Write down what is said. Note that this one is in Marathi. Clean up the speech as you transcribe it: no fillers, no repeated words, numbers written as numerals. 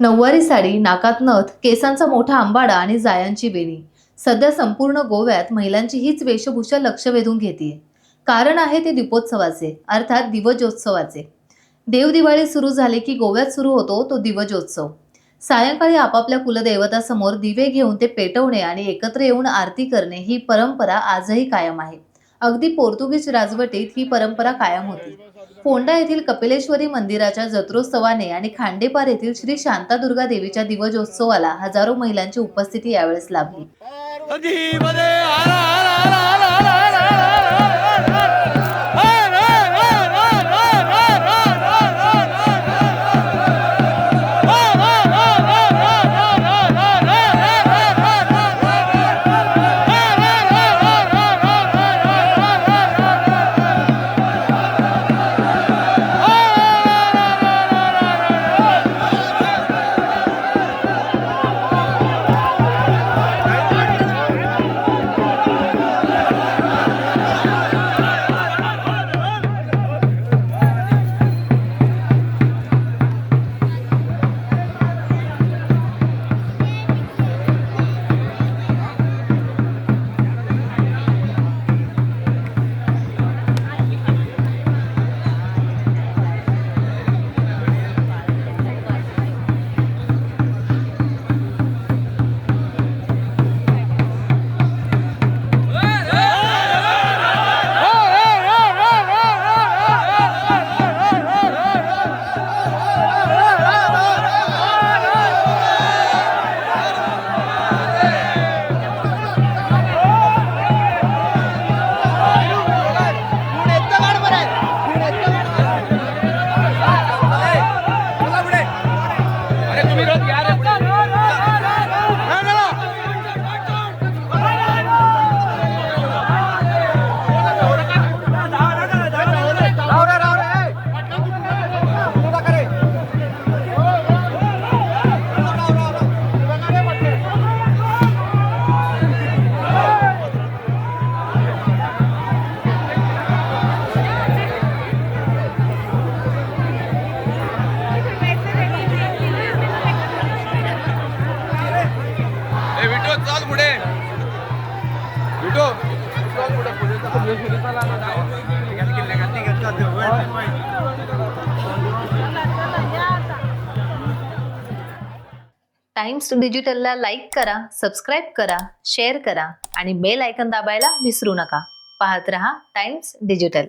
नऊवारी साडी, नाकात नथ, केसांचा मोठा आंबाडा आणि जायांची वेणी. सध्या संपूर्ण गोव्यात महिलांची हीच वेशभूषा लक्ष वेधून घेतेय. कारण आहे ते दीपोत्सवाचे, अर्थात दिवजोत्सवाचे. देवदिवाळी सुरू झाले की गोव्यात सुरू होतो तो दिवजोत्सव. सायंकाळी आपापल्या कुलदैवतासमोर दिवे घेऊन ते पेटवणे आणि एकत्र येऊन आरती करणे ही परंपरा आजही कायम आहे. अगदी पोर्तुगीज राजवटीत ही परंपरा कायम होती. फोंडा येथील कपिलेश्वरी मंदिराच्या जत्रोत्सवाने आणि खांडेपार येथील श्री शांतादुर्गा देवीच्या दिवजोत्सवाला हजारो महिलांची उपस्थिती यावेळेस लाभली. चाल पुढे विटो चाल पुढे टाइम्स डिजिटलला लाईक करा, सबस्क्राईब करा, शेअर करा आणि बेल आयकॉन दाबायला विसरू नका. पाहत रहा टाइम्स डिजिटल.